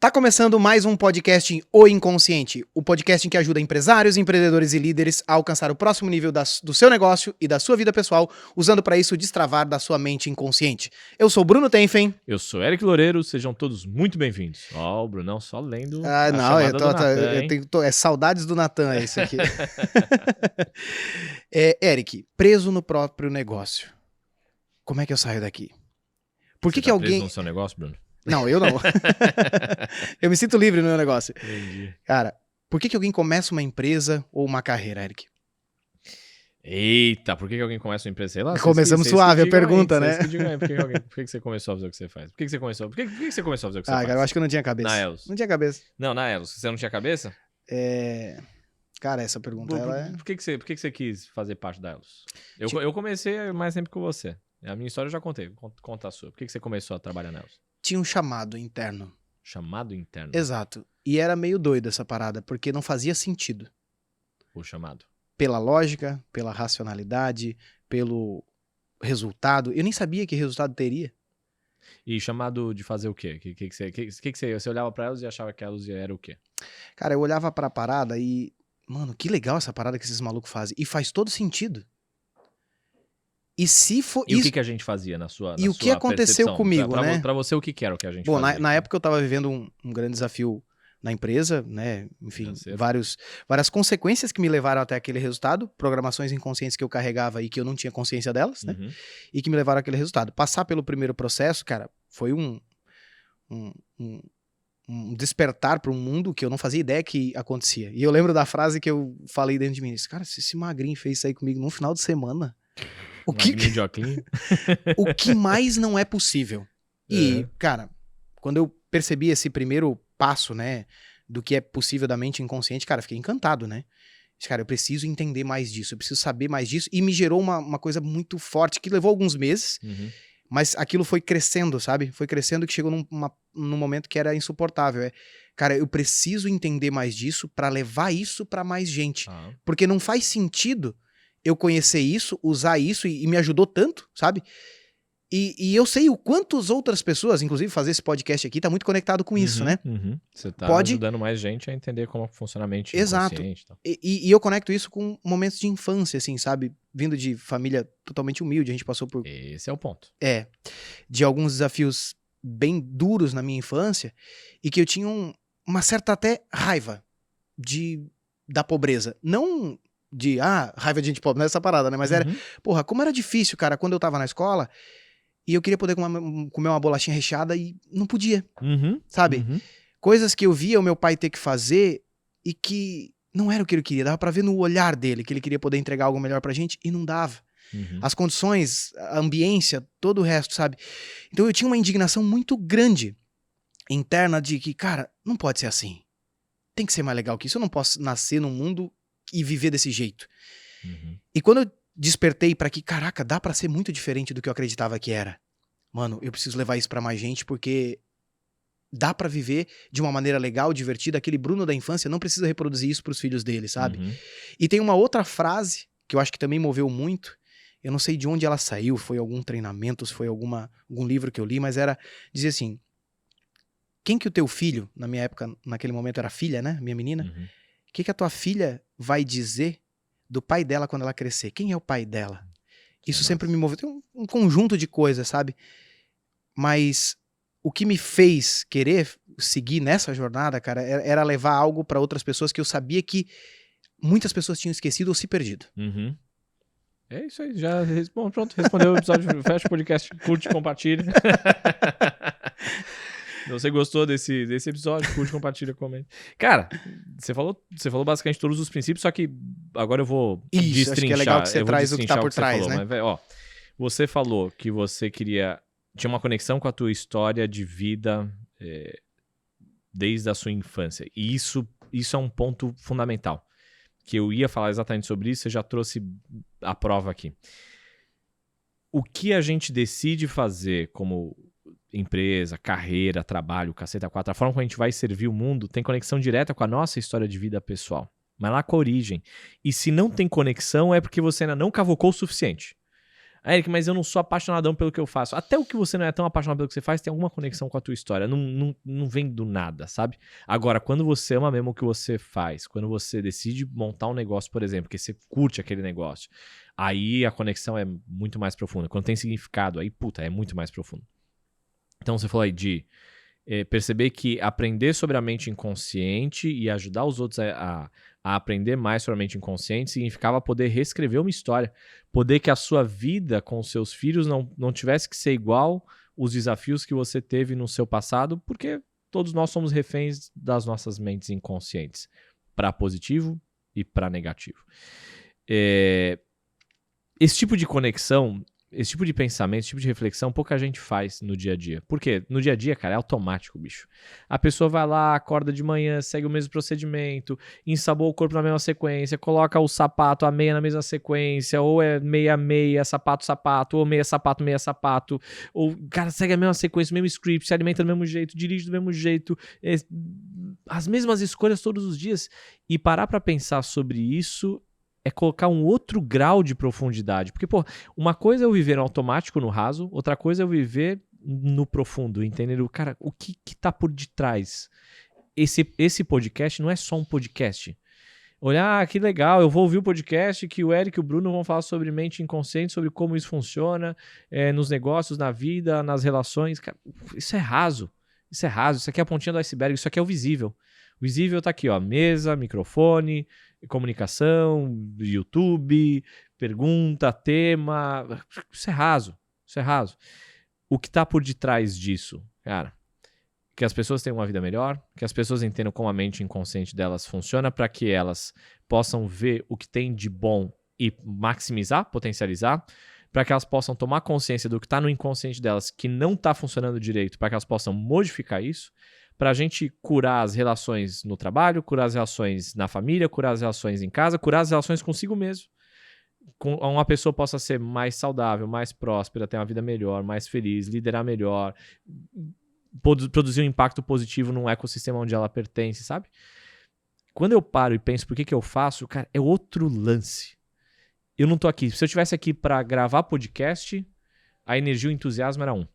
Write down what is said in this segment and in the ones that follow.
Tá começando mais um podcast O Inconsciente, o podcast em que ajuda empresários, empreendedores e líderes a alcançar o próximo nível do seu negócio e da sua vida pessoal, usando para isso o destravar da sua mente inconsciente. Eu sou Bruno Tenfen. Eu sou Eric Loureiro, sejam todos muito bem-vindos. Ó, o Brunão só lendo Ah, a não, chamada do Natan, é saudades do Natan, é isso aqui. Eric, preso no próprio negócio. Como é que eu saio daqui? Por que Você tá alguém... preso no seu negócio, Bruno? Não, eu não. Eu me sinto livre no meu negócio. Entendi. Cara, por que alguém começa uma empresa ou uma carreira, Eric? Eita, por que alguém começa uma empresa? Sei lá. Começamos suave a pergunta, né? Por que você começou a fazer o que você faz? Por que você começou a fazer o que você faz? Cara, eu acho que eu não tinha cabeça. Na Elos. Não tinha cabeça. Não, na Elos. Você não tinha cabeça? Cara, essa pergunta, ela é... Por que você quis fazer parte da Elos? Eu comecei mais tempo que você. A minha história eu já contei. Conta a sua. Por que você começou a trabalhar na Elos? Tinha um chamado interno. Chamado interno? Exato. E era meio doido essa parada, porque não fazia sentido. O chamado. Pela lógica, pela racionalidade, pelo resultado. Eu nem sabia que resultado teria. E chamado de fazer o quê? Você olhava pra elas e achava que elas era o quê? Cara, eu olhava pra parada e... Mano, que legal essa parada que esses malucos fazem. E faz todo sentido. E se for... E o que a gente fazia na sua E o que aconteceu percepção? comigo, né? Pra você, o que era o que a gente Bom, fazia? na época eu tava vivendo um grande desafio na empresa, né? Enfim, várias consequências que me levaram até aquele resultado, programações inconscientes que eu carregava e que eu não tinha consciência delas, né? E que me levaram àquele resultado. Passar pelo primeiro processo, cara, foi um despertar para um mundo que eu não fazia ideia que acontecia. E eu lembro da frase que eu falei dentro de mim, cara, se esse magrinho fez isso aí comigo num final de semana, o que mais não é possível? E, cara, quando eu percebi esse primeiro passo, né, do que é possível da mente inconsciente, cara, fiquei encantado, né? Cara, eu preciso entender mais disso, eu preciso saber mais disso, e me gerou uma coisa muito forte, que levou alguns meses, mas aquilo foi crescendo, sabe? Foi crescendo que chegou num momento que era insuportável. Cara, eu preciso entender mais disso pra levar isso pra mais gente, porque não faz sentido eu conhecer isso, usar isso, e me ajudou tanto, sabe? E eu sei o quantas outras pessoas, inclusive fazer esse podcast aqui, tá muito conectado com isso, né? Você tá ajudando mais gente a entender como funciona a mente inconsciente. Exato. E eu conecto isso com momentos de infância, assim, sabe? Vindo de família totalmente humilde, a gente passou por... Esse é o ponto. De alguns desafios bem duros na minha infância, e que eu tinha uma certa até raiva da pobreza. Não... raiva de gente pobre, não é essa parada, né? Mas era, porra, como era difícil, cara, quando eu tava na escola e eu queria poder comer uma bolachinha recheada e não podia, sabe? Coisas que eu via o meu pai ter que fazer e que não era o que ele queria, dava pra ver no olhar dele que ele queria poder entregar algo melhor pra gente e não dava. As condições, a ambiência, todo o resto, sabe? Então eu tinha uma indignação muito grande interna de que, cara, não pode ser assim. Tem que ser mais legal que isso, eu não posso nascer num mundo e viver desse jeito. E quando eu despertei pra que, caraca, dá pra ser muito diferente do que eu acreditava que era. Mano, eu preciso levar isso pra mais gente, porque dá pra viver de uma maneira legal, divertida. Aquele Bruno da infância não precisa reproduzir isso pros filhos dele, sabe? E tem uma outra frase que eu acho que também moveu muito. Eu não sei de onde ela saiu, foi algum treinamento, se foi algum livro que eu li, mas dizia assim, quem que o teu filho, na minha época, naquele momento era filha, né? Minha menina. O que a tua filha vai dizer do pai dela quando ela crescer? Quem é o pai dela? Isso sempre me moveu. Tem um conjunto de coisas, sabe? Mas o que me fez querer seguir nessa jornada, cara, era levar algo para outras pessoas que eu sabia que muitas pessoas tinham esquecido ou se perdido. É isso aí, já pronto, respondeu o episódio, fecha o podcast, curte, compartilha. Se você gostou desse episódio, curte, compartilha, comente. Cara, você falou basicamente todos os princípios, só que agora eu vou destrinchar. Acho que é legal que você traz o que tá por trás, né? Mas, véio, você falou que você tinha uma conexão com a tua história de vida desde a sua infância. E isso é um ponto fundamental. Que eu ia falar exatamente sobre isso, você já trouxe a prova aqui. O que a gente decide fazer como empresa, carreira, trabalho, caceta 4, a forma como a gente vai servir o mundo tem conexão direta com a nossa história de vida pessoal. Mas lá com a origem. E se não tem conexão é porque você ainda não cavocou o suficiente. Eric, mas eu não sou apaixonadão pelo que eu faço. Até o que você não é tão apaixonado pelo que você faz tem alguma conexão com a tua história. Não vem do nada, sabe? Agora, quando você ama mesmo o que você faz, quando você decide montar um negócio, por exemplo, que você curte aquele negócio, aí a conexão é muito mais profunda. Quando tem significado, aí, puta, é muito mais profundo. Então, você falou aí de perceber que aprender sobre a mente inconsciente e ajudar os outros a aprender mais sobre a mente inconsciente significava poder reescrever uma história. Poder que a sua vida com os seus filhos não tivesse que ser igual os desafios que você teve no seu passado, porque todos nós somos reféns das nossas mentes inconscientes, para positivo e para negativo. Esse tipo de conexão, esse tipo de pensamento, esse tipo de reflexão, pouca gente faz no dia a dia. Por quê? No dia a dia, cara, é automático, bicho. A pessoa vai lá, acorda de manhã, segue o mesmo procedimento, ensaboa o corpo na mesma sequência, coloca o sapato, a meia na mesma sequência, ou é meia, sapato, ou meia, sapato, ou, cara, segue a mesma sequência, o mesmo script, se alimenta do mesmo jeito, dirige do mesmo jeito, as mesmas escolhas todos os dias. E parar pra pensar sobre isso é colocar um outro grau de profundidade. Porque, pô, uma coisa é eu viver no automático, no raso, outra coisa é eu viver no profundo, entendendo? Cara, o que tá por detrás? Esse podcast não é só um podcast. Olhar, que legal, eu vou ouvir o podcast que o Eric e o Bruno vão falar sobre mente inconsciente, sobre como isso funciona nos negócios, na vida, nas relações. Cara, isso é raso. Isso é raso. Isso aqui é a pontinha do iceberg. Isso aqui é o visível. O visível tá aqui, ó. Mesa, microfone, comunicação, YouTube, pergunta, tema. Isso é raso. Isso é raso. O que tá por detrás disso, cara? Que as pessoas tenham uma vida melhor, que as pessoas entendam como a mente inconsciente delas funciona para que elas possam ver o que tem de bom e maximizar, potencializar, para que elas possam tomar consciência do que está no inconsciente delas que não está funcionando direito, para que elas possam modificar isso, para a gente curar as relações no trabalho, curar as relações na família, curar as relações em casa, curar as relações consigo mesmo. Uma pessoa possa ser mais saudável, mais próspera, ter uma vida melhor, mais feliz, liderar melhor, produzir um impacto positivo num ecossistema onde ela pertence, sabe? Quando eu paro e penso por que eu faço, cara, é outro lance. Eu não tô aqui. Se eu estivesse aqui para gravar podcast, a energia e o entusiasmo era um.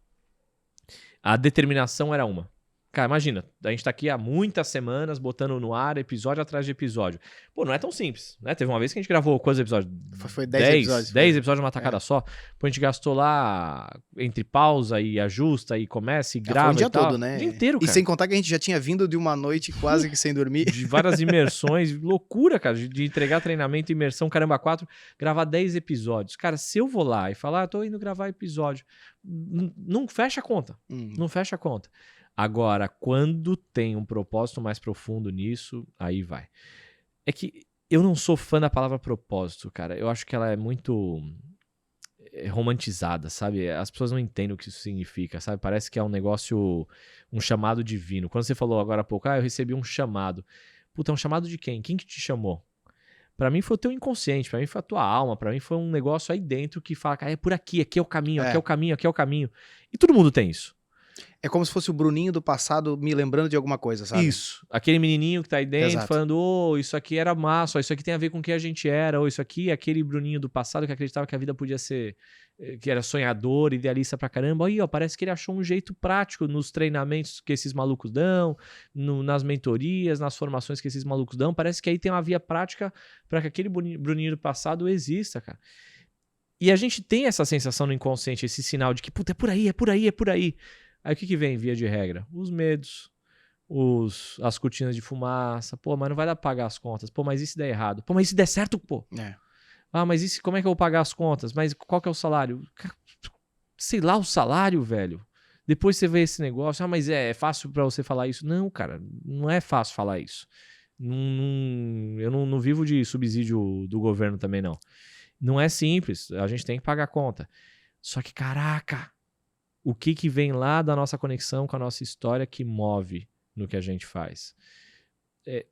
A determinação era uma. Cara, imagina, a gente tá aqui há muitas semanas botando no ar episódio atrás de episódio. Pô, não é tão simples, né? Teve uma vez que a gente gravou quantos episódios? Foi 10 episódios. 10 episódios numa tacada só. Pô, a gente gastou lá entre pausa e ajusta e começa e grava. Foi o dia e tal. todo, né? O dia inteiro, cara. E sem contar que a gente já tinha vindo de uma noite quase que sem dormir. De várias imersões. Loucura, cara. De entregar treinamento, imersão, caramba, 4. Gravar 10 episódios. Cara, se eu vou lá e falar, tô indo gravar episódio, não fecha a conta. Não fecha a conta. Agora, quando tem um propósito mais profundo nisso, aí vai. É que eu não sou fã da palavra propósito, cara. Eu acho que ela é muito romantizada, sabe? As pessoas não entendem o que isso significa, sabe? Parece que é um negócio, um chamado divino. Quando você falou agora há pouco, eu recebi um chamado. Puta, é um chamado de quem? Quem que te chamou? Pra mim foi o teu inconsciente, pra mim foi a tua alma, pra mim foi um negócio aí dentro que fala, cara, é por aqui é o caminho, aqui é o caminho, aqui é o caminho. E todo mundo tem isso. É como se fosse o Bruninho do passado me lembrando de alguma coisa, sabe? Isso. Aquele menininho que tá aí dentro. Exato. Falando, isso aqui era massa, isso aqui tem a ver com o que a gente era, isso aqui é aquele Bruninho do passado que acreditava que a vida podia ser, que era sonhador, idealista pra caramba. Aí, ó, parece que ele achou um jeito prático nos treinamentos que esses malucos dão, nas mentorias, nas formações que esses malucos dão. Parece que aí tem uma via prática pra que aquele Bruninho do passado exista, cara. E a gente tem essa sensação no inconsciente, esse sinal de que, puta, é por aí, é por aí, é por aí. Aí o que vem, via de regra? Os medos, as cortinas de fumaça. Pô, mas não vai dar pra pagar as contas. Pô, mas e se der errado? Pô, mas e se der certo, pô? Ah, mas e se, como é que eu vou pagar as contas? Mas qual que é o salário? Sei lá o salário, velho. Depois você vê esse negócio. Ah, mas é fácil pra você falar isso. Não, cara, não é fácil falar isso. Eu não vivo de subsídio do governo também, não. Não é simples. A gente tem que pagar a conta. Só que, caraca... O que vem lá da nossa conexão com a nossa história que move no que a gente faz?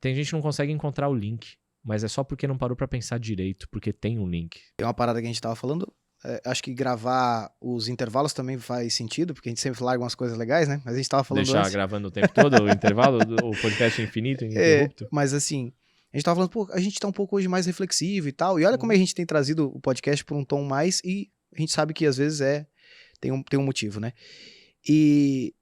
Tem gente que não consegue encontrar o link, mas é só porque não parou pra pensar direito, porque tem um link. Tem uma parada que a gente tava falando, acho que gravar os intervalos também faz sentido, porque a gente sempre larga umas coisas legais, né? Mas a gente tava falando Deixar antes... gravando o tempo todo, o intervalo, o podcast infinito, ininterrupto. Mas assim, a gente tava falando, pô, a gente tá um pouco hoje mais reflexivo e tal, e olha como a gente tem trazido o podcast por um tom mais... a gente sabe que às vezes tem um motivo, né? E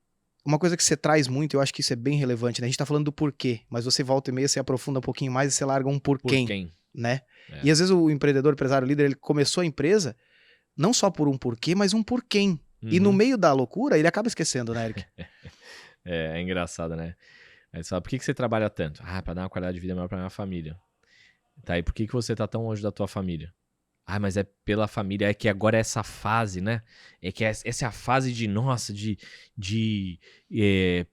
uma coisa que você traz muito, eu acho que isso é bem relevante, né? A gente tá falando do porquê, mas você volta e meia, você aprofunda um pouquinho mais e você larga um Por porquê, quem? né? É. E às vezes o empreendedor, empresário, líder, ele começou a empresa não só por um porquê, mas um porquê. E no meio da loucura, ele acaba esquecendo, né, Eric? É engraçado, né? Aí você fala, por que você trabalha tanto? Ah, pra dar uma qualidade de vida melhor pra minha família. Tá, e por que você tá tão longe da tua família? Ah, mas é pela família, é que agora é essa fase, né? É que essa é a fase de, nossa, de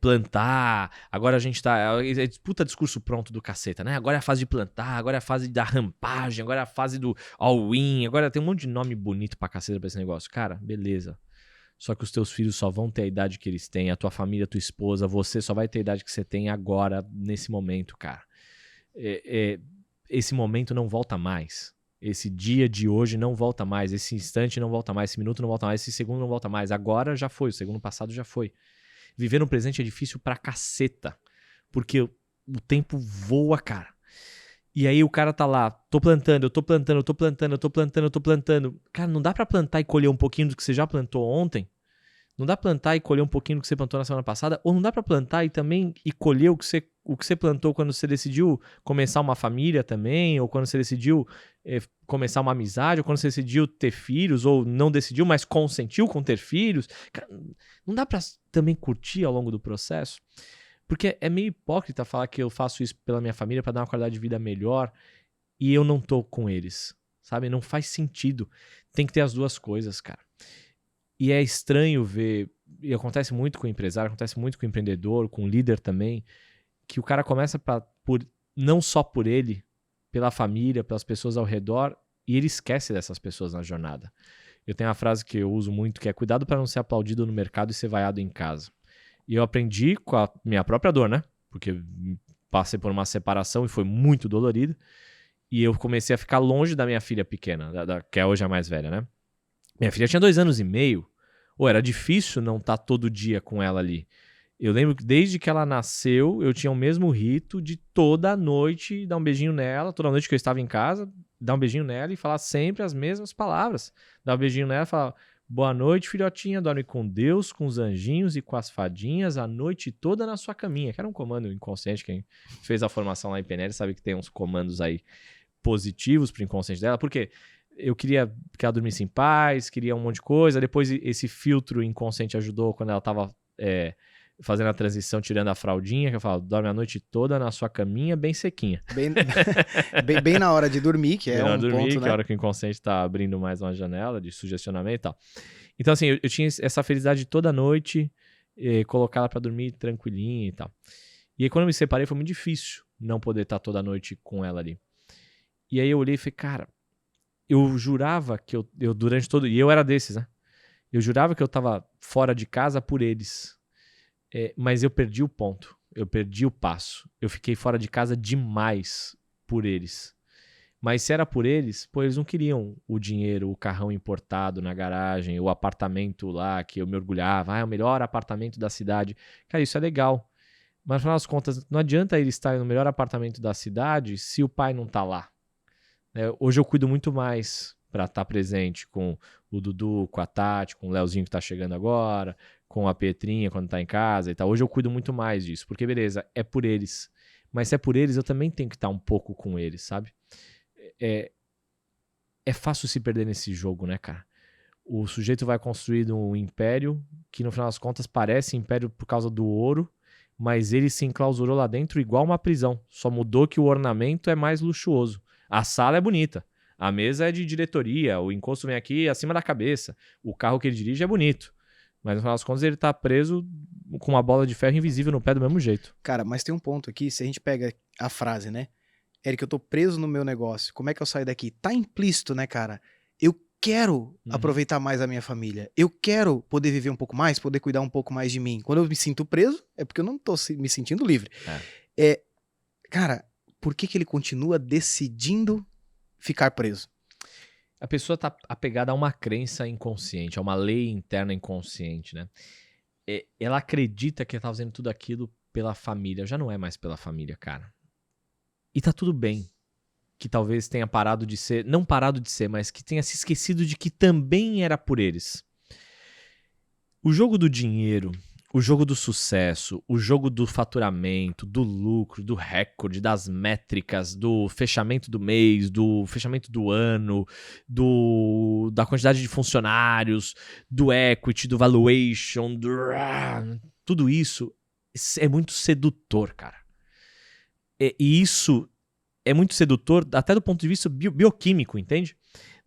plantar. Agora a gente tá. É puta discurso pronto do caceta, né? Agora é a fase de plantar, agora é a fase da rampagem, agora é a fase do all-in, agora tem um monte de nome bonito pra caceta pra esse negócio. Cara, beleza. Só que os teus filhos só vão ter a idade que eles têm, a tua família, a tua esposa, você só vai ter a idade que você tem agora, nesse momento, cara. Esse momento não volta mais. Esse dia de hoje não volta mais. Esse instante não volta mais. Esse minuto não volta mais. Esse segundo não volta mais. Agora já foi. O segundo passado já foi. Viver no presente é difícil pra caceta. Porque o tempo voa, cara. E aí o cara tá lá, tô plantando, eu tô plantando, eu tô plantando, eu tô plantando, eu tô plantando. Cara, não dá pra plantar e colher um pouquinho do que você já plantou ontem? Não dá pra plantar e colher um pouquinho do que você plantou na semana passada? Ou não dá pra plantar e também colher o que você plantou quando você decidiu começar uma família também? Ou quando você decidiu começar uma amizade? Ou quando você decidiu ter filhos? Ou não decidiu, mas consentiu com ter filhos? Cara, não dá pra também curtir ao longo do processo? Porque é meio hipócrita falar que eu faço isso pela minha família pra dar uma qualidade de vida melhor e eu não tô com eles, sabe? Não faz sentido. Tem que ter as duas coisas, cara. E é estranho ver, e acontece muito com o empresário, acontece muito com o empreendedor, com o líder também, que o cara começa não só por ele, pela família, pelas pessoas ao redor, e ele esquece dessas pessoas na jornada. Eu tenho uma frase que eu uso muito, que é cuidado para não ser aplaudido no mercado e ser vaiado em casa. E eu aprendi com a minha própria dor, né? Porque passei por uma separação e foi muito dolorido. E eu comecei a ficar longe da minha filha pequena, que é hoje a mais velha, né? Minha filha tinha 2 anos e meio. Era difícil não estar todo dia com ela ali. Eu lembro que desde que ela nasceu, eu tinha o mesmo rito de toda noite dar um beijinho nela. Toda noite que eu estava em casa, dar um beijinho nela e falar sempre as mesmas palavras. Dar um beijinho nela e falar: boa noite, filhotinha, dorme com Deus, com os anjinhos e com as fadinhas a noite toda na sua caminha. Que era um comando inconsciente. Quem fez a formação lá em PNL sabe que tem uns comandos aí positivos pro inconsciente dela. Por quê? Eu queria que ela dormisse em paz, queria um monte de coisa. Depois esse filtro inconsciente ajudou quando ela tava fazendo a transição, tirando a fraldinha, que eu falo, dorme a noite toda na sua caminha, bem sequinha. Bem na hora de dormir, que é um dormir, ponto, que né? é a hora que o inconsciente tá abrindo mais uma janela de sugestionamento e tal. Então, assim, eu tinha essa felicidade de toda noite, colocar ela pra dormir tranquilinha e tal. E aí, quando eu me separei, foi muito difícil não poder estar toda noite com ela ali. E aí eu olhei e falei, cara, eu jurava que eu durante todo... E eu era desses, né? Eu jurava que eu tava fora de casa por eles. Mas eu perdi o ponto. Eu perdi o passo. Eu fiquei fora de casa demais por eles. Mas se era por eles, pô, eles não queriam o dinheiro, o carrão importado na garagem, o apartamento lá que eu me orgulhava. É o melhor apartamento da cidade. Cara, isso é legal. Mas, no final das contas, não adianta eles estarem no melhor apartamento da cidade se o pai não tá lá. Hoje eu cuido muito mais para estar presente com o Dudu, com a Tati, com o Leozinho que tá chegando agora, com a Petrinha quando tá em casa e tal. Hoje eu cuido muito mais disso, porque beleza, é por eles. Mas se é por eles, eu também tenho que estar um pouco com eles, sabe? É fácil se perder nesse jogo, né, cara? O sujeito vai construir um império que no final das contas parece império por causa do ouro, mas ele se enclausurou lá dentro igual uma prisão. Só mudou que o ornamento é mais luxuoso. A sala é bonita. A mesa é de diretoria, o encosto vem aqui acima da cabeça. O carro que ele dirige é bonito. Mas no final das contas ele tá preso com uma bola de ferro invisível no pé do mesmo jeito. Cara, mas tem um ponto aqui, se a gente pega a frase, né? Eric, eu tô preso no meu negócio, como é que eu saio daqui? Tá implícito, né, cara? Eu quero aproveitar mais a minha família. Eu quero poder viver um pouco mais, poder cuidar um pouco mais de mim. Quando eu me sinto preso, é porque eu não tô me sentindo livre. Cara, por que ele continua decidindo ficar preso? A pessoa tá apegada a uma crença inconsciente, a uma lei interna inconsciente, né? Ela acredita que ela tá fazendo tudo aquilo pela família. Já não é mais pela família, cara. E tá tudo bem. que talvez tenha parado de ser, não parado de ser, mas que tenha se esquecido de que também era por eles. O jogo do dinheiro, o jogo do sucesso, o jogo do faturamento, do lucro, do recorde, das métricas, do fechamento do mês, do fechamento do ano, da quantidade de funcionários, do equity, do valuation, tudo isso é muito sedutor, cara. E isso é muito sedutor até do ponto de vista bioquímico, entende?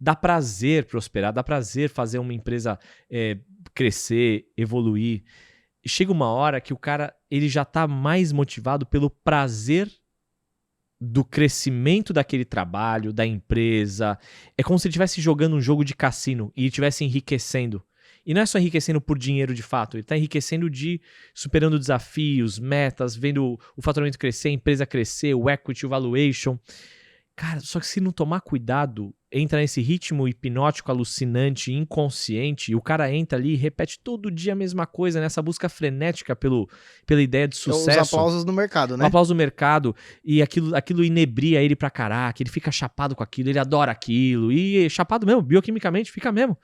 Dá prazer prosperar, dá prazer fazer uma empresa crescer, evoluir. Chega uma hora que o cara ele já tá mais motivado pelo prazer do crescimento daquele trabalho, da empresa. É como se ele estivesse jogando um jogo de cassino e estivesse enriquecendo. E não é só enriquecendo por dinheiro de fato, ele está enriquecendo superando desafios, metas, vendo o faturamento crescer, a empresa crescer, o equity, o valuation. Cara, só que se não tomar cuidado, entra nesse ritmo hipnótico, alucinante, inconsciente, e o cara entra ali e repete todo dia a mesma coisa, nessa busca frenética pela ideia de sucesso. Os aplausos do mercado, né? O aplauso do mercado, e aquilo inebria ele pra caraca, ele fica chapado com aquilo, ele adora aquilo, e chapado mesmo, bioquimicamente, fica mesmo.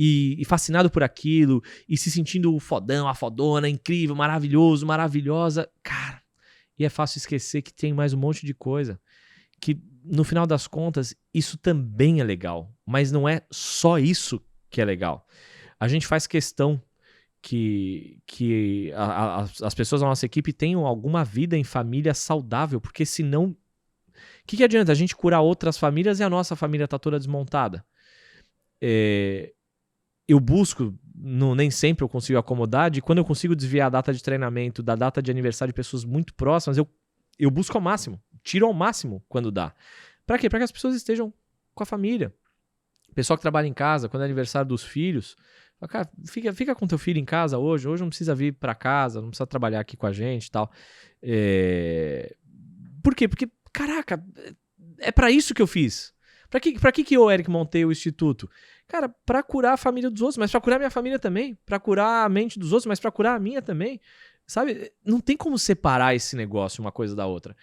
E fascinado por aquilo, e se sentindo o fodão, a fodona, incrível, maravilhoso, maravilhosa. Cara, e é fácil esquecer que tem mais um monte de coisa. Que, no final das contas, isso também é legal. Mas não é só isso que é legal. A gente faz questão que as pessoas da nossa equipe tenham alguma vida em família saudável, porque senão... O que adianta a gente curar outras famílias e a nossa família tá toda desmontada? Eu busco, nem sempre eu consigo acomodar, e quando eu consigo desviar a data de treinamento da data de aniversário de pessoas muito próximas, eu busco ao máximo, tiro ao máximo quando dá. Pra quê? Pra que as pessoas estejam com a família. O pessoal que trabalha em casa, quando é aniversário dos filhos, fala, cara, fica com teu filho em casa hoje não precisa vir pra casa, não precisa trabalhar aqui com a gente e tal. Por quê? Porque, caraca, é pra isso que eu fiz. Pra que eu, Eric, montei o instituto? Cara, pra curar a família dos outros, mas pra curar a minha família também. Pra curar a mente dos outros, mas pra curar a minha também. Sabe? Não tem como separar esse negócio uma coisa da outra.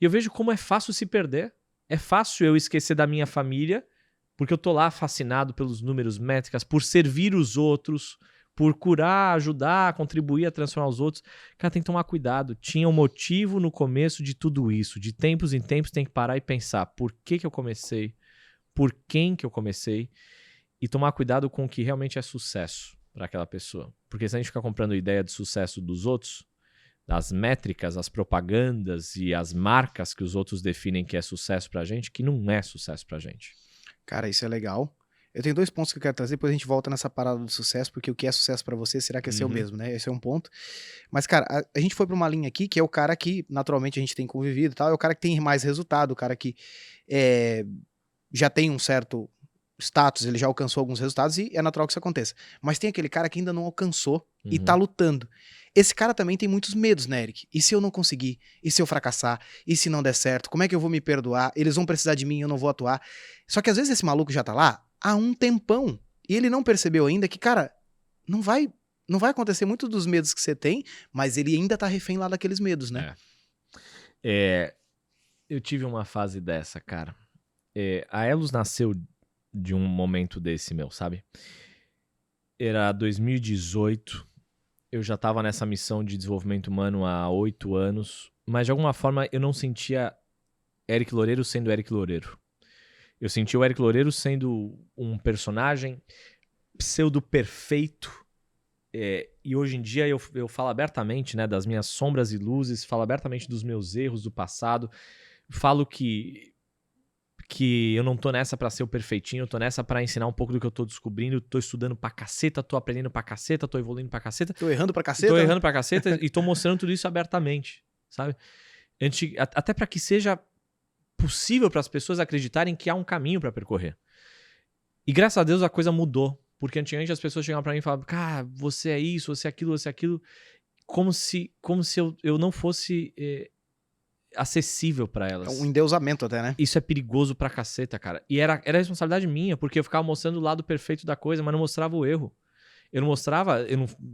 E eu vejo como é fácil se perder. É fácil eu esquecer da minha família, porque eu tô lá fascinado pelos números, métricas, por servir os outros, por curar, ajudar, contribuir a transformar os outros. Cara, tem que tomar cuidado. Tinha um motivo no começo de tudo isso. De tempos em tempos tem que parar e pensar. Por que eu comecei? Por quem que eu comecei? E tomar cuidado com o que realmente é sucesso para aquela pessoa. Porque se a gente ficar comprando ideia de sucesso dos outros, das métricas, as propagandas e as marcas que os outros definem que é sucesso pra gente, que não é sucesso pra gente. Cara, isso é legal. Eu tenho 2 pontos que eu quero trazer, depois a gente volta nessa parada do sucesso, porque o que é sucesso pra você, será que é seu mesmo, né? Esse é um ponto. Mas, cara, a gente foi pra uma linha aqui, que é o cara que, naturalmente, a gente tem convivido e tal, é o cara que tem mais resultado, o cara que já tem um certo status, ele já alcançou alguns resultados e é natural que isso aconteça. Mas tem aquele cara que ainda não alcançou e tá lutando. Esse cara também tem muitos medos, né, Eric? E se eu não conseguir? E se eu fracassar? E se não der certo? Como é que eu vou me perdoar? Eles vão precisar de mim, eu não vou atuar. Só que às vezes esse maluco já tá lá há um tempão e ele não percebeu ainda que, cara, não vai acontecer muito dos medos que você tem, mas ele ainda tá refém lá daqueles medos, né? Eu tive uma fase dessa, cara. A Elos nasceu de um momento desse meu, sabe? Era 2018, eu já tava nessa missão de desenvolvimento humano há 8 anos, mas de alguma forma eu não sentia Eric Loureiro sendo Eric Loureiro. Eu sentia o Eric Loureiro sendo um personagem pseudo-perfeito, e hoje em dia eu falo abertamente, né, das minhas sombras e luzes, falo abertamente dos meus erros do passado, falo que eu não tô nessa pra ser o perfeitinho, eu tô nessa pra ensinar um pouco do que eu tô descobrindo, tô estudando pra caceta, tô aprendendo pra caceta, tô evoluindo pra caceta. Tô errando pra caceta? Tô errando pra caceta e tô mostrando tudo isso abertamente, sabe? Até pra que seja possível para as pessoas acreditarem que há um caminho pra percorrer. E graças a Deus a coisa mudou, porque antigamente as pessoas chegavam pra mim e falavam, cara, você é isso, você é aquilo, como se eu não fosse... acessível pra elas. É um endeusamento até, né? Isso é perigoso pra caceta, cara. E era responsabilidade minha, porque eu ficava mostrando o lado perfeito da coisa, mas não mostrava o erro. Eu não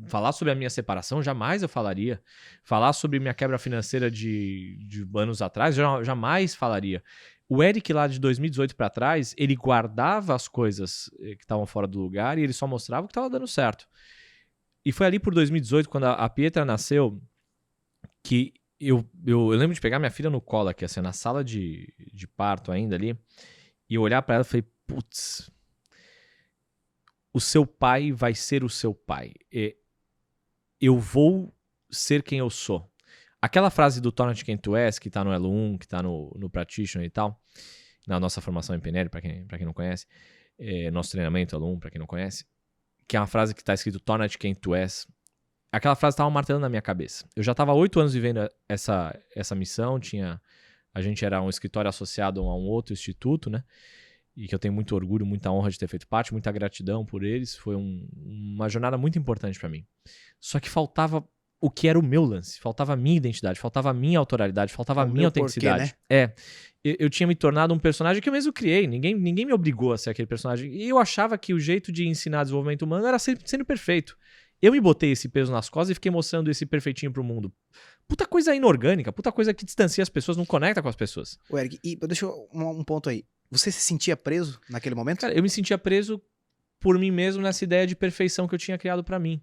falar sobre a minha separação, jamais eu falaria. Falar sobre minha quebra financeira de anos atrás, jamais falaria. O Eric lá de 2018 pra trás, ele guardava as coisas que estavam fora do lugar e ele só mostrava o que estava dando certo. E foi ali por 2018, quando a Pietra nasceu, que eu lembro de pegar minha filha no colo aqui, assim, na sala de parto ainda ali, e eu olhar pra ela e falei, putz, o seu pai vai ser o seu pai. Eu vou ser quem eu sou. Aquela frase do Torna-te quem tu és, que tá no Elo 1, que tá no Practitioner e tal, na nossa formação em PNL, pra quem não conhece, nosso treinamento Elo 1, pra quem não conhece, que é uma frase que tá escrito Torna-te quem tu és. Aquela frase tava martelando na minha cabeça. Eu já tava 8 anos vivendo essa missão, a gente era um escritório associado a um outro instituto, né? E que eu tenho muito orgulho, muita honra de ter feito parte, muita gratidão por eles. Foi uma jornada muito importante pra mim. Só que faltava o que era o meu lance, faltava a minha identidade, faltava a minha autoralidade, faltava a minha autenticidade. Porquê, né? Eu tinha me tornado um personagem que eu mesmo criei, ninguém me obrigou a ser aquele personagem. E eu achava que o jeito de ensinar desenvolvimento humano era sendo perfeito. Eu me botei esse peso nas costas e fiquei mostrando esse perfeitinho pro mundo. Puta coisa inorgânica, puta coisa que distancia as pessoas, não conecta com as pessoas. Ô, Eric, e deixa eu um ponto aí. Você se sentia preso naquele momento? Cara, eu me sentia preso por mim mesmo nessa ideia de perfeição que eu tinha criado pra mim.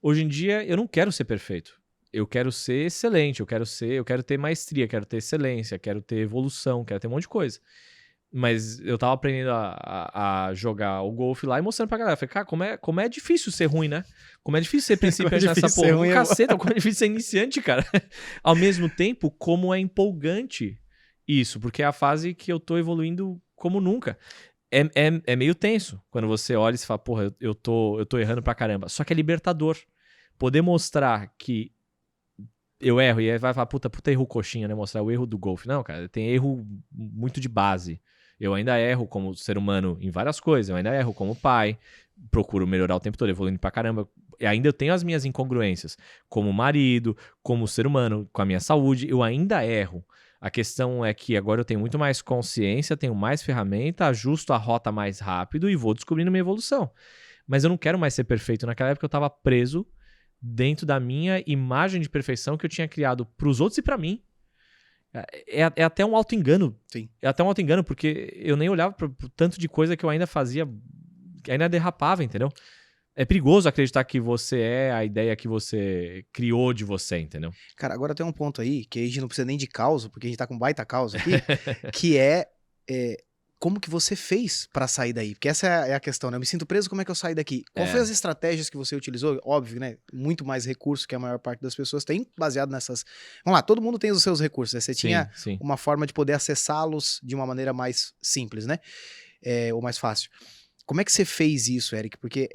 Hoje em dia, eu não quero ser perfeito. Eu quero ser excelente, eu quero ter maestria, quero ter excelência, quero ter evolução, quero ter um monte de coisa. Mas eu tava aprendendo a jogar o golfe lá e mostrando pra galera. Eu falei, cara, como é difícil ser ruim, né? Como é difícil ser principiante nessa porra. Um caceta, como é difícil ser iniciante, cara. Ao mesmo tempo, como é empolgante isso, porque é a fase que eu tô evoluindo como nunca. É meio tenso quando você olha e fala, porra, eu tô errando pra caramba. Só que é libertador. Poder mostrar que eu erro e aí vai falar, puta erro coxinha, né? Mostrar o erro do golfe. Não, cara, tem erro muito de base. Eu ainda erro como ser humano em várias coisas. Eu ainda erro como pai. Procuro melhorar o tempo todo, evoluindo pra caramba. E ainda eu tenho as minhas incongruências. Como marido, como ser humano, com a minha saúde. Eu ainda erro. A questão é que agora eu tenho muito mais consciência, tenho mais ferramenta, ajusto a rota mais rápido e vou descobrindo minha evolução. Mas eu não quero mais ser perfeito. Naquela época eu estava preso dentro da minha imagem de perfeição que eu tinha criado para os outros e para mim. É até um auto-engano. Sim. É até um auto-engano, porque eu nem olhava para o tanto de coisa que eu ainda fazia, que ainda derrapava, entendeu? É perigoso acreditar que você é a ideia que você criou de você, entendeu? Cara, agora tem um ponto aí, que a gente não precisa nem de causa, porque a gente tá com baita causa aqui, que como que você fez pra sair daí? Porque essa é a questão, né? Eu me sinto preso, como é que eu saio daqui? Qual foi as estratégias que você utilizou? Óbvio, né? Muito mais recursos que a maior parte das pessoas tem, baseado nessas... Vamos lá, todo mundo tem os seus recursos, né? Você tinha uma forma de poder acessá-los de uma maneira mais simples, né? Ou mais fácil. Como é que você fez isso, Eric? Porque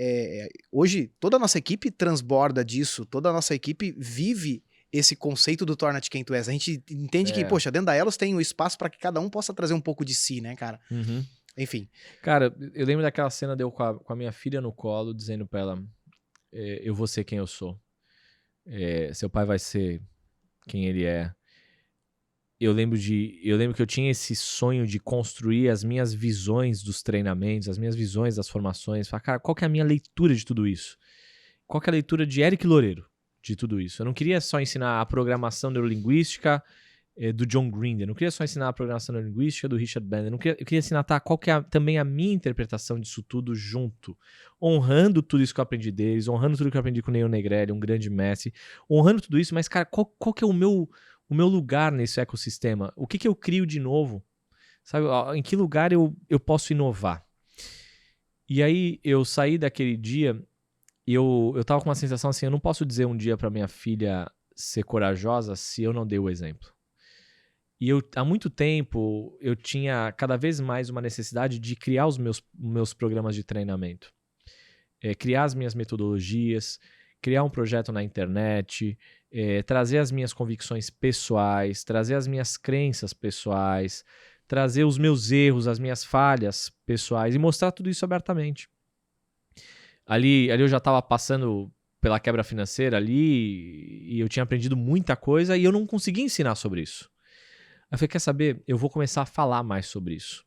hoje toda a nossa equipe transborda disso, toda a nossa equipe vive esse conceito do Torna-te quem tu és. A gente entende que, poxa, dentro da Elos tem o espaço para que cada um possa trazer um pouco de si, né, cara? Uhum. Enfim. Cara, eu lembro daquela cena de eu com a minha filha no colo, dizendo pra ela, eu vou ser quem eu sou. Seu pai vai ser quem ele é. Eu lembro que eu tinha esse sonho de construir as minhas visões dos treinamentos, as minhas visões das formações. Falar, cara, qual que é a minha leitura de tudo isso? Qual que é a leitura de Eric Loureiro de tudo isso? Eu não queria só ensinar a programação neurolinguística do John Grinder. Eu não queria só ensinar a programação neurolinguística do Richard Bandler. Eu queria ensinar qual que é também a minha interpretação disso tudo junto. Honrando tudo isso que eu aprendi deles, honrando tudo que eu aprendi com o Neil Negrelli, um grande mestre. Honrando tudo isso, mas, cara, qual que é o meu lugar nesse ecossistema? O que eu crio de novo? Sabe, em que lugar eu posso inovar? E aí eu saí daquele dia e eu tava com uma sensação assim, eu não posso dizer um dia pra minha filha ser corajosa se eu não dei o exemplo. E há muito tempo eu tinha cada vez mais uma necessidade de criar os meus programas de treinamento. Criar as minhas metodologias, criar um projeto na internet, trazer as minhas convicções pessoais, trazer as minhas crenças pessoais, trazer os meus erros, as minhas falhas pessoais e mostrar tudo isso abertamente. Ali eu já estava passando pela quebra financeira ali e eu tinha aprendido muita coisa e eu não conseguia ensinar sobre isso. Aí eu falei, quer saber? Eu vou começar a falar mais sobre isso.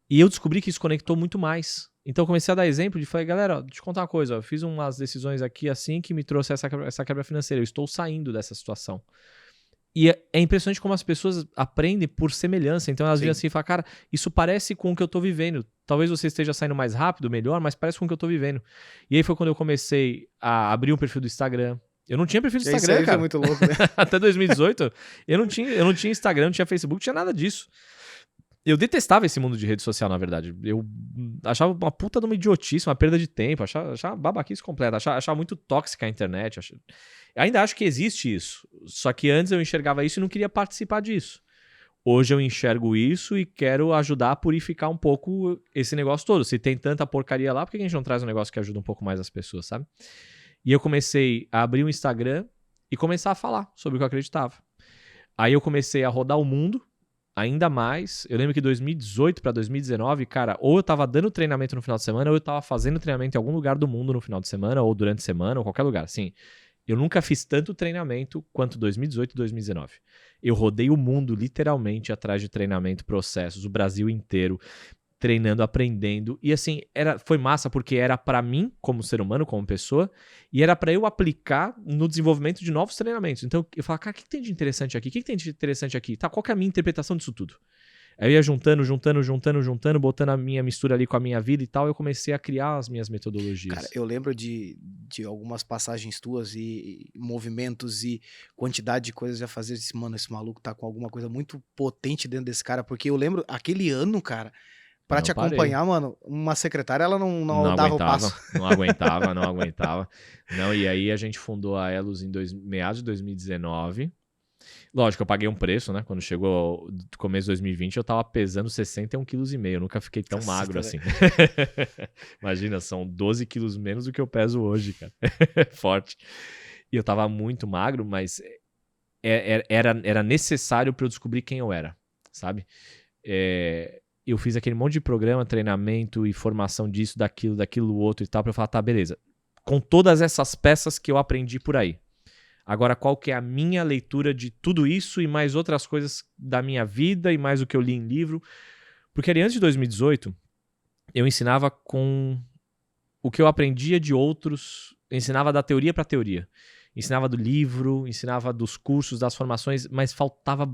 E eu descobri que isso conectou muito mais. Então eu comecei a dar exemplo de, falei, galera, deixa eu contar uma coisa, eu fiz umas decisões aqui assim que me trouxe essa quebra financeira, eu estou saindo dessa situação. E é impressionante como as pessoas aprendem por semelhança. Então elas Sim. veem assim e falam, cara, isso parece com o que eu tô vivendo. Talvez você esteja saindo mais rápido, melhor, mas parece com o que eu tô vivendo. E aí foi quando eu comecei a abrir um perfil do Instagram. Eu não tinha perfil do Isso Instagram, aí cara. foi muito louco, né? Até 2018, eu não tinha Instagram, não tinha Facebook, não tinha nada disso. Eu detestava esse mundo de rede social, na verdade. Eu achava uma puta de uma idiotice, uma perda de tempo, achava babaquice completa, achava muito tóxica a internet. Ainda acho que existe isso, só que antes eu enxergava isso e não queria participar disso. Hoje eu enxergo isso e quero ajudar a purificar um pouco esse negócio todo. Se tem tanta porcaria lá, por que a gente não traz um negócio que ajuda um pouco mais as pessoas, sabe? E eu comecei a abrir um Instagram e começar a falar sobre o que eu acreditava. Aí eu comecei a rodar o mundo ainda mais. Eu lembro que 2018 para 2019, cara, ou eu tava dando treinamento no final de semana, ou eu tava fazendo treinamento em algum lugar do mundo no final de semana, ou durante a semana, ou qualquer lugar. Assim, eu nunca fiz tanto treinamento quanto 2018 e 2019. Eu rodei o mundo literalmente atrás de treinamento, processos, o Brasil inteiro, treinando, aprendendo. E assim, foi massa porque era pra mim, como ser humano, como pessoa, e era pra eu aplicar no desenvolvimento de novos treinamentos. Então eu falava, cara, o que tem de interessante aqui? O que tem de interessante aqui? Tá, qual que é a minha interpretação disso tudo? Aí eu ia juntando, botando a minha mistura ali com a minha vida e tal, eu comecei a criar as minhas metodologias. Cara, eu lembro de algumas passagens tuas e movimentos e quantidade de coisas a fazer. Disse, mano, esse maluco tá com alguma coisa muito potente dentro desse cara, porque eu lembro, aquele ano, cara, pra Não te parei. acompanhar, mano, uma secretária, ela não dava o passo. Não aguentava. Não, e aí a gente fundou a Elos em meados de 2019. Lógico, eu paguei um preço, né? Quando chegou o começo de 2020, eu tava pesando 61,5 kg. Eu nunca fiquei tão magro assim. Imagina, são 12 quilos menos do que eu peso hoje, cara. Forte. E eu tava muito magro, mas era necessário pra eu descobrir quem eu era, sabe? Eu fiz aquele monte de programa, treinamento e formação disso, daquilo, outro e tal, pra eu falar, tá, beleza. Com todas essas peças que eu aprendi por aí. Agora, qual que é a minha leitura de tudo isso e mais outras coisas da minha vida e mais o que eu li em livro? Porque ali antes de 2018, eu ensinava com o que eu aprendia de outros, ensinava da teoria para teoria. Ensinava do livro, ensinava dos cursos, das formações, mas faltava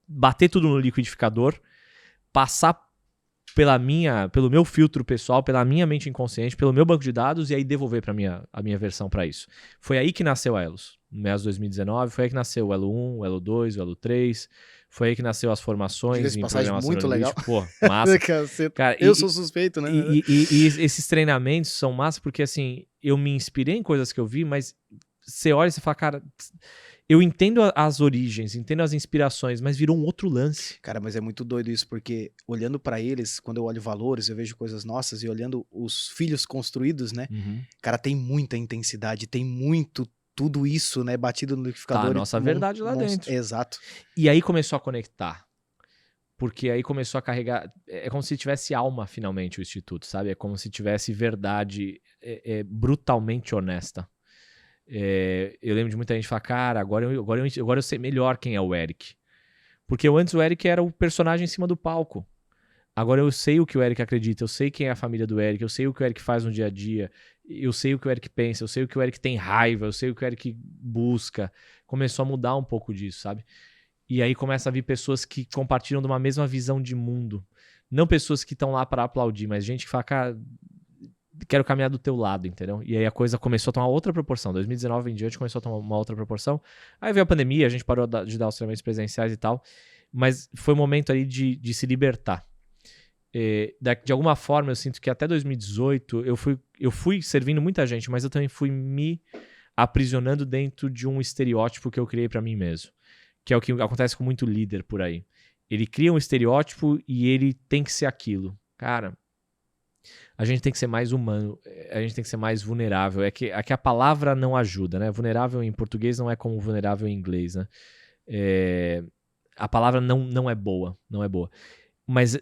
bater tudo no liquidificador, passar pelo meu filtro pessoal, pela minha mente inconsciente, pelo meu banco de dados e aí devolver para a minha versão para isso. Foi aí que nasceu a Elos, no mês de 2019, foi aí que nasceu o Elo 1, o Elo 2, o Elo 3, foi aí que nasceu as formações em programação muito legal. Pô, massa. Cara, eu sou suspeito, né? E esses treinamentos são massa porque, assim, eu me inspirei em coisas que eu vi, mas você olha e você fala, cara, eu entendo as origens, entendo as inspirações, mas virou um outro lance. Cara, mas é muito doido isso, porque olhando pra eles, quando eu olho valores, eu vejo coisas nossas, e olhando os filhos construídos, né? Cara, tem muita intensidade, tem muito tudo isso, né? Batido no liquidificador. Tá a nossa verdade lá dentro. Exato. E aí começou a conectar. Porque aí começou a carregar. É como se tivesse alma, finalmente, o Instituto, sabe? É como se tivesse verdade brutalmente honesta. Eu lembro de muita gente falar, cara, agora eu sei melhor quem é o Eric. Porque antes o Eric era o personagem em cima do palco. Agora eu sei o que o Eric acredita, eu sei quem é a família do Eric, eu sei o que o Eric faz no dia a dia, eu sei o que o Eric pensa, eu sei o que o Eric tem raiva, eu sei o que o Eric busca. Começou a mudar um pouco disso, sabe? E aí começa a vir pessoas que compartilham de uma mesma visão de mundo. Não pessoas que estão lá para aplaudir, mas gente que fala, cara, quero caminhar do teu lado, entendeu? E aí a coisa começou a tomar outra proporção. 2019 em diante começou a tomar uma outra proporção. Aí veio a pandemia, a gente parou de dar os treinamentos presenciais e tal. Mas foi um momento ali de se libertar. De alguma forma, eu sinto que até 2018 eu fui servindo muita gente, mas eu também fui me aprisionando dentro de um estereótipo que eu criei pra mim mesmo. Que é o que acontece com muito líder por aí. Ele cria um estereótipo e ele tem que ser aquilo. Cara, a gente tem que ser mais humano, a gente tem que ser mais vulnerável. É que a palavra não ajuda, né? Vulnerável em português não é como vulnerável em inglês, né? A palavra não é boa, não é boa. Mas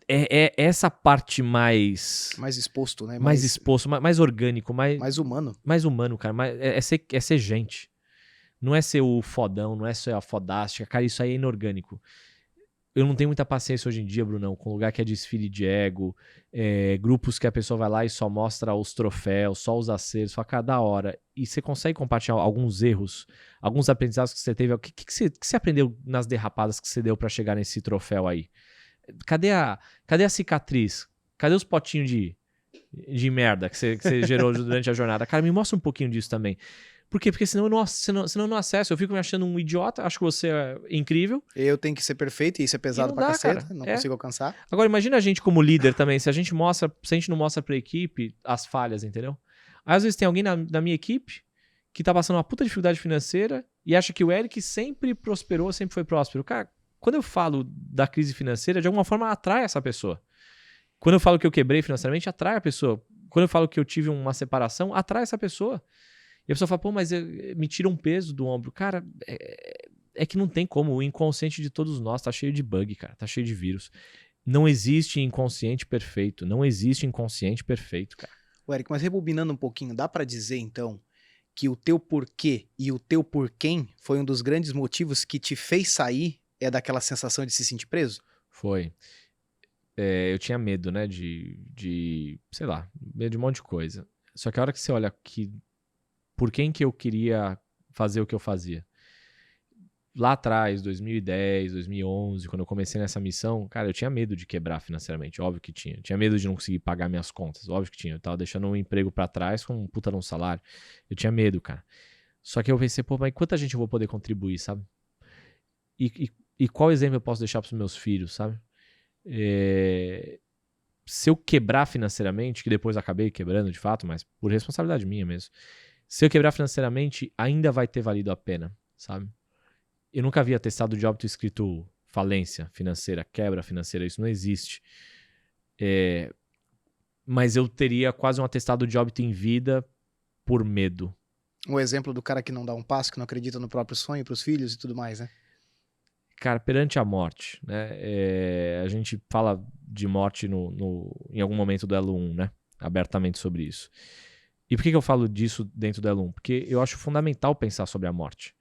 é essa parte mais exposto, né? Mais exposto, mais orgânico, mais humano. Mais humano, cara. É ser gente. Não é ser o fodão, não é ser a fodástica. Cara, isso aí é inorgânico. Eu não tenho muita paciência hoje em dia, Brunão, com lugar que é desfile de ego, grupos que a pessoa vai lá e só mostra os troféus, só os acertos, fala, cara, da hora. E você consegue compartilhar alguns erros, alguns aprendizados que você teve? O que você aprendeu nas derrapadas que você deu pra chegar nesse troféu aí? Cadê a cicatriz? Cadê os potinhos de merda que você gerou durante a jornada? Cara, me mostra um pouquinho disso também. Por quê? Porque senão eu não acesso. Eu fico me achando um idiota, acho que você é incrível. Eu tenho que ser perfeito e isso é pesado pra caceta, cara. Não consigo alcançar. Agora, imagina a gente como líder também, se a gente não mostra pra equipe as falhas, entendeu? Aí, às vezes tem alguém na minha equipe que tá passando uma puta dificuldade financeira e acha que o Eric sempre prosperou, sempre foi próspero. Cara, quando eu falo da crise financeira, de alguma forma atrai essa pessoa. Quando eu falo que eu quebrei financeiramente, atrai a pessoa. Quando eu falo que eu tive uma separação, atrai essa pessoa. E a pessoa fala, pô, mas me tira um peso do ombro. Cara, é que não tem como. O inconsciente de todos nós tá cheio de bug, cara. Tá cheio de vírus. Não existe inconsciente perfeito. Não existe inconsciente perfeito, cara. O Eric, mas rebobinando um pouquinho, dá pra dizer, então, que o teu porquê e o teu porquém foi um dos grandes motivos que te fez sair daquela sensação de se sentir preso? Foi. Eu tinha medo, né, sei lá, medo de um monte de coisa. Só que a hora que você olha que por quem que eu queria fazer o que eu fazia? Lá atrás, 2010, 2011, quando eu comecei nessa missão, cara, eu tinha medo de quebrar financeiramente, óbvio que tinha. Eu tinha medo de não conseguir pagar minhas contas, óbvio que tinha. Eu tava deixando um emprego pra trás com um puta de um salário. Eu tinha medo, cara. Só que eu pensei, pô, mas quanta gente eu vou poder contribuir, sabe? E qual exemplo eu posso deixar pros meus filhos, sabe? Se eu quebrar financeiramente, que depois acabei quebrando de fato, mas por responsabilidade minha mesmo, se eu quebrar financeiramente, ainda vai ter valido a pena, sabe? Eu nunca vi atestado de óbito escrito falência financeira, quebra financeira, isso não existe. Mas eu teria quase um atestado de óbito em vida por medo. Um exemplo do cara que não dá um passo, que não acredita no próprio sonho pros filhos e tudo mais, né? Cara, perante a morte, né? A gente fala de morte em algum momento do Elo 1, né? Abertamente sobre isso. E por que eu falo disso dentro do Elo 1? Porque eu acho fundamental pensar sobre a morte.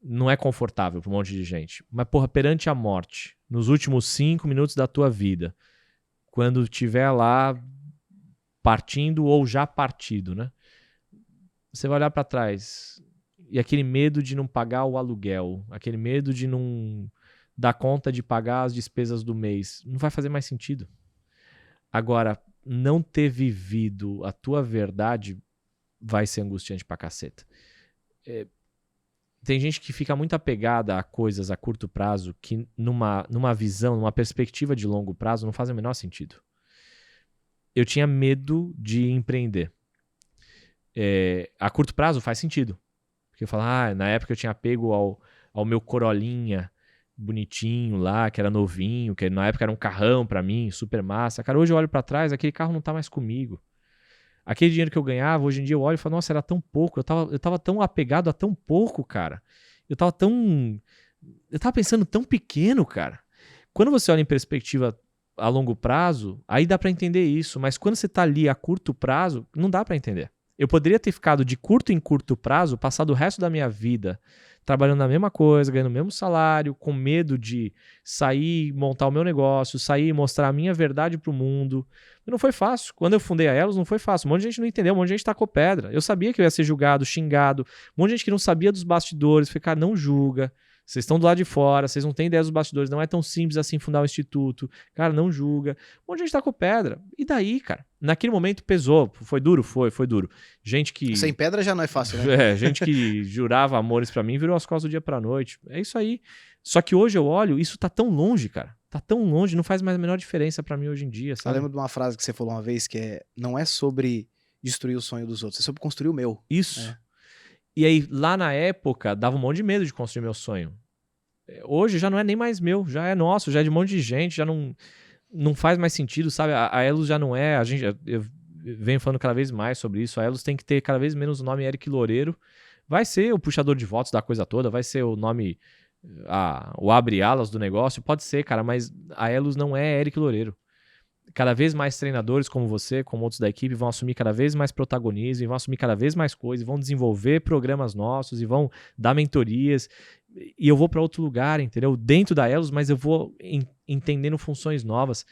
Não é confortável para um monte de gente. Mas, porra, perante a morte, nos últimos 5 minutos da tua vida, quando estiver lá partindo ou já partido, né? Você vai olhar para trás e aquele medo de não pagar o aluguel, aquele medo de não dar conta de pagar as despesas do mês, não vai fazer mais sentido. Agora, não ter vivido a tua verdade vai ser angustiante pra caceta. Tem gente que fica muito apegada a coisas a curto prazo que numa visão, numa perspectiva de longo prazo não faz o menor sentido. Eu tinha medo de empreender. A curto prazo faz sentido. Porque eu falo, na época eu tinha apego ao meu Corolinha bonitinho lá, que era novinho, que na época era um carrão pra mim, super massa. Cara, hoje eu olho pra trás, aquele carro não tá mais comigo. Aquele dinheiro que eu ganhava, hoje em dia eu olho e falo, nossa, era tão pouco. Eu tava tão apegado a tão pouco, cara. Eu tava pensando tão pequeno, cara. Quando você olha em perspectiva a longo prazo, aí dá pra entender isso. Mas quando você tá ali a curto prazo, não dá pra entender. Eu poderia ter ficado de curto em curto prazo, passado o resto da minha vida trabalhando na mesma coisa, ganhando o mesmo salário, com medo de sair, montar o meu negócio, sair e mostrar a minha verdade pro mundo. E não foi fácil. Quando eu fundei a Elos, não foi fácil. Um monte de gente não entendeu, um monte de gente tacou pedra. Eu sabia que eu ia ser julgado, xingado. Um monte de gente que não sabia dos bastidores. Falei, cara, não julga. Vocês estão do lado de fora, vocês não têm ideia dos bastidores, não é tão simples assim fundar um instituto. Cara, não julga. Um monte de gente tacou pedra. E daí, cara? Naquele momento pesou. Foi duro? Foi duro. Gente que... Sem pedra já não é fácil, né? Gente que jurava amores pra mim virou as costas do dia pra noite. É isso aí. Só que hoje eu olho, isso tá tão longe, cara. Tá tão longe, não faz mais a menor diferença pra mim hoje em dia, sabe? Eu lembro de uma frase que você falou uma vez que não é sobre destruir o sonho dos outros, é sobre construir o meu. Isso. E aí, lá na época, dava um monte de medo de construir meu sonho. Hoje já não é nem mais meu, já é nosso, já é de um monte de gente, já não faz mais sentido, sabe? A Elos já não é, eu venho falando cada vez mais sobre isso, a Elos tem que ter cada vez menos o nome Eric Loureiro. Vai ser o puxador de votos da coisa toda, vai ser o nome, o abre-alas do negócio, pode ser, cara, mas a Elos não é Eric Loureiro. Cada vez mais treinadores como você, como outros da equipe, vão assumir cada vez mais protagonismo, e vão assumir cada vez mais coisas, vão desenvolver programas nossos e vão dar mentorias. E eu vou para outro lugar, entendeu? Dentro da Elos, mas eu vou entendendo funções novas.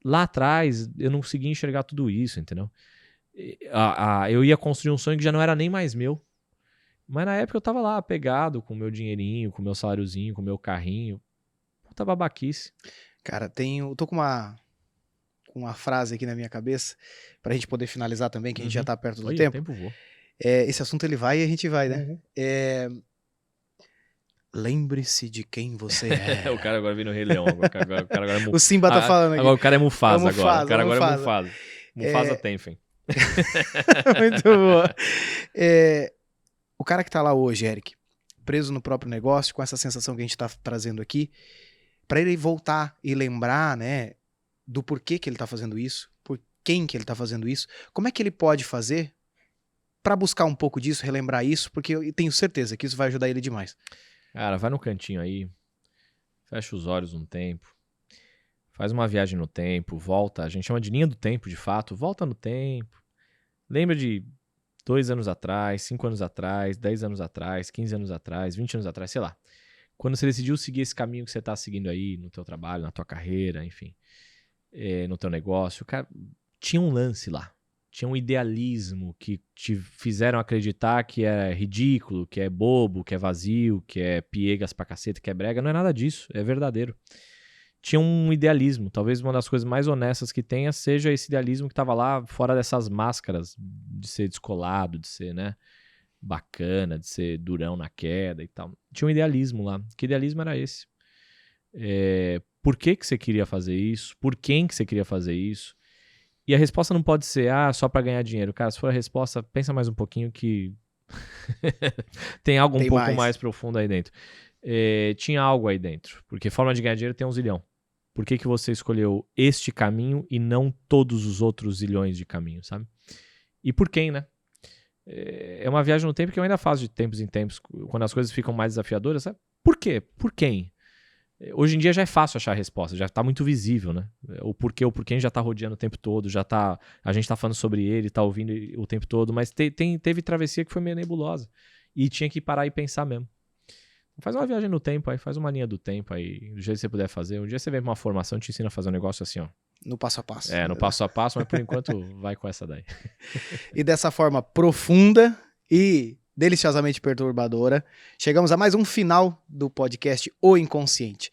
Lá atrás, eu não conseguia enxergar tudo isso, entendeu? Eu ia construir um sonho que já não era nem mais meu. Mas na época eu tava lá, pegado, com o meu dinheirinho, com o meu saláriozinho, com o meu carrinho. Puta babaquice. Cara, eu tô com uma frase aqui na minha cabeça, pra gente poder finalizar também, que a gente já tá perto do Olha, tempo. o tempo voa. Esse assunto ele vai e a gente vai, né? Lembre-se de quem você é. O cara agora vem no Rei Leão. O cara agora é O Simba tá falando aqui. Agora o cara é Mufasa, É Mufasa, agora. O cara agora Mufasa. é Mufasa. Mufasa Tenfen. Muito boa. O cara que tá lá hoje, Eric, preso no próprio negócio, com essa sensação que a gente tá trazendo aqui, pra ele voltar e lembrar, né, do porquê que ele tá fazendo isso, por quem que ele tá fazendo isso, como é que ele pode fazer pra buscar um pouco disso, relembrar isso, porque eu tenho certeza que isso vai ajudar ele demais. Cara, vai no cantinho aí, fecha os olhos um tempo, faz uma viagem no tempo, volta, a gente chama de linha do tempo, de fato, volta no tempo, lembra de 2 anos atrás, 5 anos atrás, 10 anos atrás, 15 anos atrás, 20 anos atrás, sei lá. Quando você decidiu seguir esse caminho que você tá seguindo aí, no teu trabalho, na tua carreira, enfim, no teu negócio, cara, tinha um lance lá. Tinha um idealismo que te fizeram acreditar que é ridículo, que é bobo, que é vazio, que é piegas pra caceta, que é brega. Não é nada disso, é verdadeiro. Tinha um idealismo. Talvez uma das coisas mais honestas que tenha seja esse idealismo que tava lá fora dessas máscaras de ser descolado, de ser, né, bacana, de ser durão na queda e tal. Tinha um idealismo lá. Que idealismo era esse? Por que você queria fazer isso? Por quem que você queria fazer isso? E a resposta não pode ser, só pra ganhar dinheiro. Cara, se for a resposta, pensa mais um pouquinho que tem algo um pouco mais profundo aí dentro. Tinha algo aí dentro. Porque forma de ganhar dinheiro tem 1 zilhão. Por que você escolheu este caminho e não todos os outros zilhões de caminhos, sabe? E por quem, né? É uma viagem no tempo que eu ainda faço de tempos em tempos, quando as coisas ficam mais desafiadoras, sabe? Por quê? Por quem? Hoje em dia já é fácil achar a resposta, já tá muito visível, né? O porquê, o porquê já tá rodeando o tempo todo, a gente tá falando sobre ele, tá ouvindo o tempo todo, mas teve travessia que foi meio nebulosa e tinha que parar e pensar mesmo. Faz uma viagem no tempo aí, faz uma linha do tempo aí, do jeito que você puder fazer. Um dia você vem pra uma formação, te ensina a fazer um negócio assim, ó. No passo a passo. No passo a passo, mas por enquanto vai com essa daí. E dessa forma profunda e deliciosamente perturbadora, chegamos a mais um final do podcast O Inconsciente.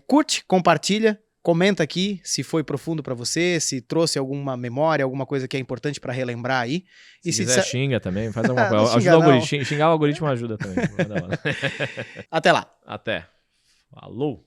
Curte, compartilha, comenta aqui se foi profundo pra você, se trouxe alguma memória, alguma coisa que é importante pra relembrar aí. Se quiser, xinga também, faz alguma coisa. Ajuda o algoritmo, xingar o algoritmo ajuda também. Até lá. Até. Falou.